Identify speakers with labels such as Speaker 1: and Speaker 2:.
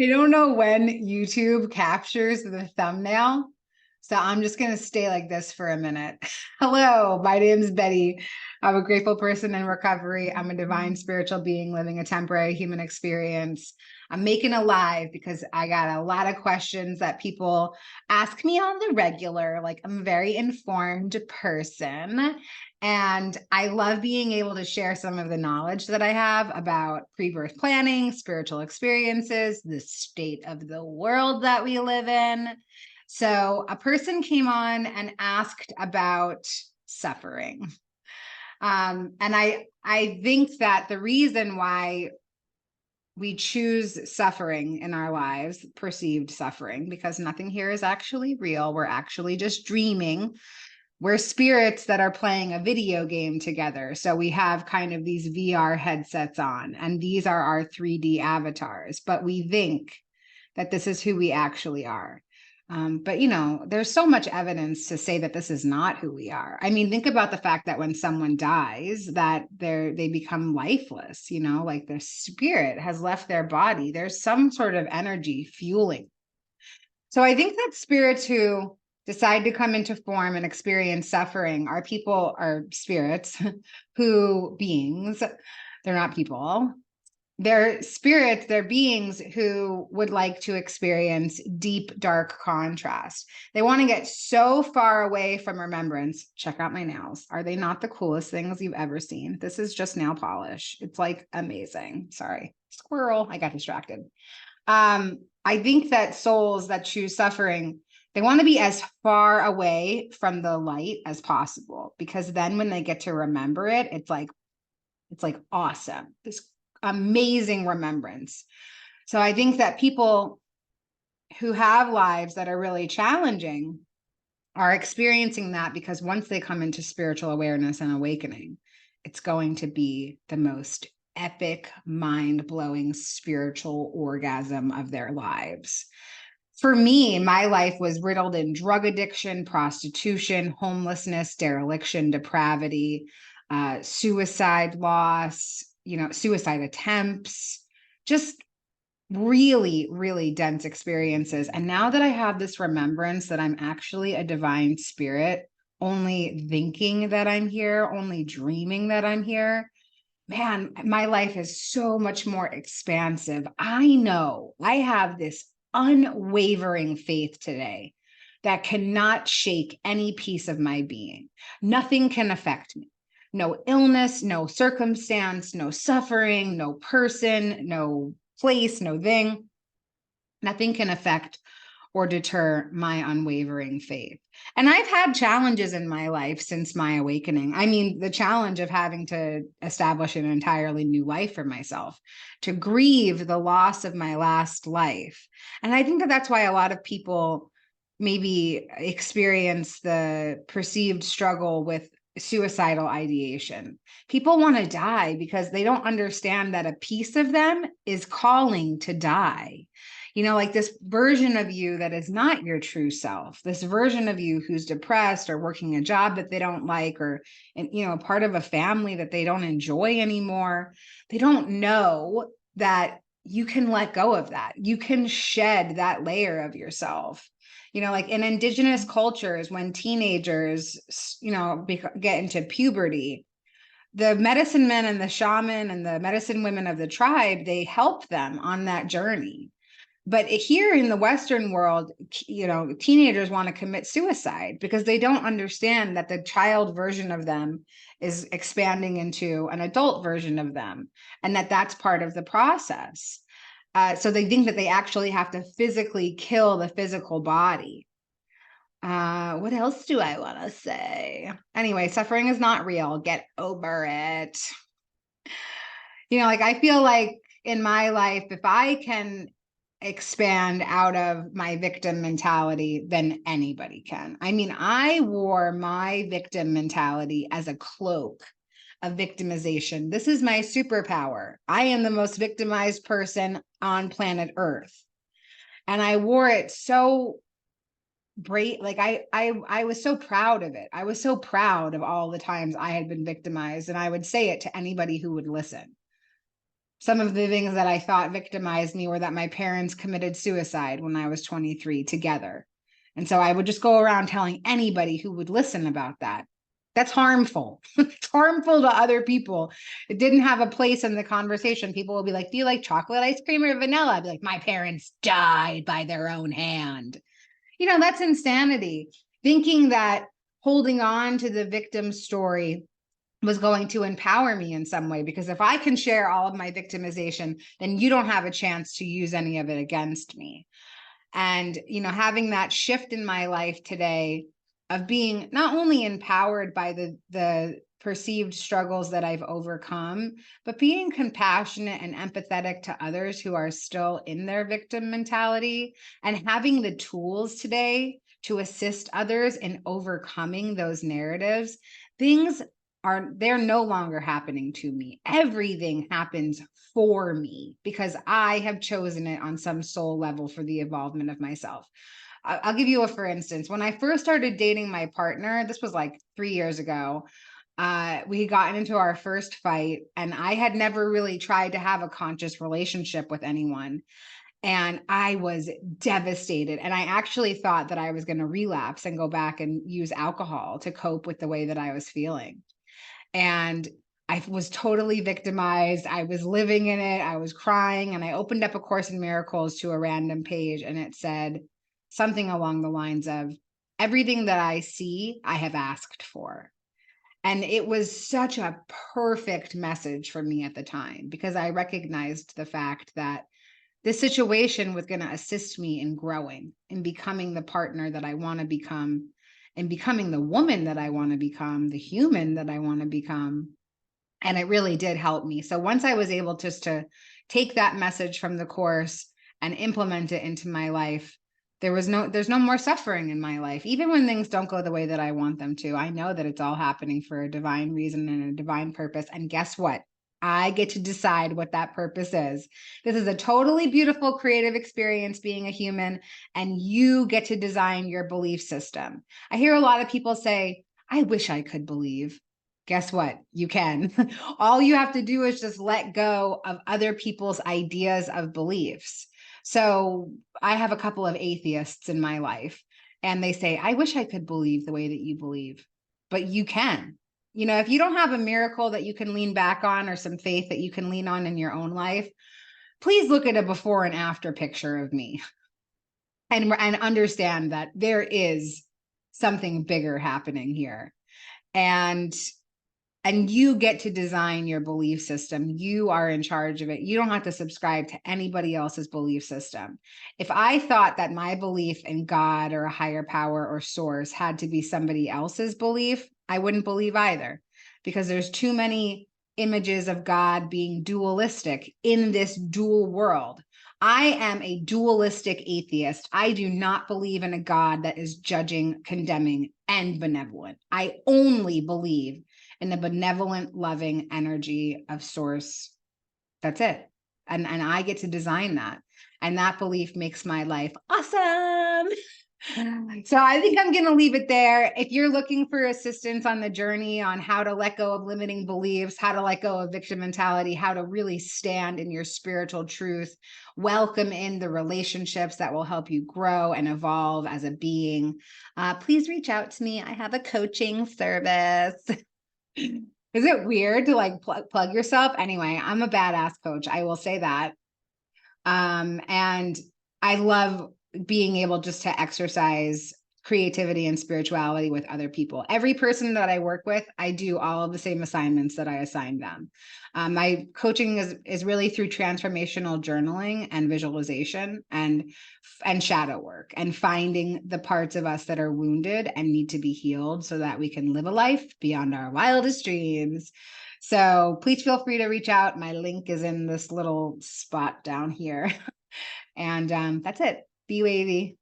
Speaker 1: I don't know when YouTube captures the thumbnail, so I'm just going to stay like this for a minute. Hello, my name's Betty. I'm a grateful person in recovery. I'm a divine spiritual being living a temporary human experience. I'm making a live because I got a lot of questions that people ask me on the regular. Like, I'm a very informed person. And I love being able to share some of the knowledge that I have about pre-birth planning, spiritual experiences, the state of the world that we live in. So a person came on and asked about suffering. And I think that the reason why we choose suffering in our lives, perceived suffering, because nothing here is actually real. We're actually just dreaming. We're spirits that are playing a video game together. So we have kind of these VR headsets on, and these are our 3D avatars, but we think that this is who we actually are. But there's so much evidence to say that this is not who we are. I mean, think about the fact that when someone dies, that they become lifeless, like their spirit has left their body. There's some sort of energy fueling. So I think that spirits who decide to come into form and experience suffering are spirits beings, they're not people. They're spirits, they're beings who would like to experience deep, dark contrast. They want to get so far away from remembrance. Check out my nails. Are they not the coolest things you've ever seen? This is just nail polish. It's like amazing. Sorry, squirrel. I got distracted. I think that souls that choose suffering, they want to be as far away from the light as possible, because then when they get to remember it, it's like awesome. This amazing remembrance. So I think that people who have lives that are really challenging are experiencing that, because once they come into spiritual awareness and awakening, it's going to be the most epic, mind-blowing spiritual orgasm of their lives. For me, my life was riddled in drug addiction, prostitution, homelessness, dereliction, depravity, suicide loss, suicide attempts, just really, really dense experiences. And now that I have this remembrance that I'm actually a divine spirit, only thinking that I'm here, only dreaming that I'm here, man, my life is so much more expansive. I know I have this unwavering faith today that cannot shake any piece of my being. Nothing can affect me. No illness, no circumstance, no suffering, no person, no place, no thing. Nothing can affect or deter my unwavering faith. And I've had challenges in my life since my awakening. I mean, the challenge of having to establish an entirely new life for myself, to grieve the loss of my last life. And I think that that's why a lot of people maybe experience the perceived struggle with suicidal ideation. People want to die because they don't understand that a piece of them is calling to die. Like this version of you that is not your true self, this version of you who's depressed or working a job that they don't like, or, part of a family that they don't enjoy anymore. They don't know that you can let go of that. You can shed that layer of yourself. Like in indigenous cultures, when teenagers, get into puberty, the medicine men and the shaman and the medicine women of the tribe, they help them on that journey. But here in the Western world, teenagers want to commit suicide because they don't understand that the child version of them is expanding into an adult version of them, and that that's part of the process. So they think that they actually have to physically kill the physical body. What else do I want to say? Anyway, suffering is not real. Get over it. I feel like in my life, if I can expand out of my victim mentality, then anybody can. I mean, I wore my victim mentality as a cloak of victimization. This is my superpower. I am the most victimized person on planet Earth. And I wore it so great. Like I was so proud of it. I was so proud of all the times I had been victimized, and I would say it to anybody who would listen. Some of the things that I thought victimized me were that my parents committed suicide when I was 23 together. And so I would just go around telling anybody who would listen about that. That's harmful. It's harmful to other people. It didn't have a place in the conversation. People will be like, do you like chocolate ice cream or vanilla? I'd be like, my parents died by their own hand. That's insanity. Thinking that holding on to the victim's story was going to empower me in some way, because if I can share all of my victimization, then you don't have a chance to use any of it against me. And, having that shift in my life today of being not only empowered by the perceived struggles that I've overcome, but being compassionate and empathetic to others who are still in their victim mentality, and having the tools today to assist others in overcoming those narratives. They're no longer happening to me. Everything happens for me because I have chosen it on some soul level for the evolvement of myself. I'll give you for instance. When I first started dating my partner, this was like 3 years ago, we had gotten into our first fight, and I had never really tried to have a conscious relationship with anyone. And I was devastated. And I actually thought that I was going to relapse and go back and use alcohol to cope with the way that I was feeling. And I was totally victimized. I was living in it. I was crying. And I opened up A Course in Miracles to a random page, and it said something along the lines of, everything that I see, I have asked for. And it was such a perfect message for me at the time, because I recognized the fact that this situation was going to assist me in growing, in becoming the partner that I want to become, and becoming the woman that I want to become, the human that I want to become. And it really did help me. So once I was able just to take that message from the course and implement it into my life, there's no more suffering in my life. Even when things don't go the way that I want them to, I know that it's all happening for a divine reason and a divine purpose. And guess what? I get to decide what that purpose is. This is a totally beautiful, creative experience being a human, and you get to design your belief system. I hear a lot of people say, I wish I could believe. Guess what? You can. All you have to do is just let go of other people's ideas of beliefs. So I have a couple of atheists in my life, and they say, I wish I could believe the way that you believe, but you can. If you don't have a miracle that you can lean back on, or some faith that you can lean on in your own life, please look at a before and after picture of me and understand that there is something bigger happening here. And you get to design your belief system. You are in charge of it. You don't have to subscribe to anybody else's belief system. If I thought that my belief in God or a higher power or source had to be somebody else's belief, I wouldn't believe either, because there's too many images of God being dualistic in this dual world. I am a dualistic atheist. I do not believe in a God that is judging, condemning, and benevolent. I only believe in the benevolent, loving energy of source. That's it. And I get to design that. And that belief makes my life awesome. So I think I'm going to leave it there. If you're looking for assistance on the journey on how to let go of limiting beliefs, how to let go of victim mentality, how to really stand in your spiritual truth, welcome in the relationships that will help you grow and evolve as a being, please reach out to me. I have a coaching service. Is it weird to like plug yourself? Anyway, I'm a badass coach. I will say that. And I love being able just to exercise creativity and spirituality with other people. Every person that I work with, I do all of the same assignments that I assign them. My coaching is really through transformational journaling and visualization and shadow work, and finding the parts of us that are wounded and need to be healed so that we can live a life beyond our wildest dreams. So please feel free to reach out. My link is in this little spot down here. And that's it. Be wavy.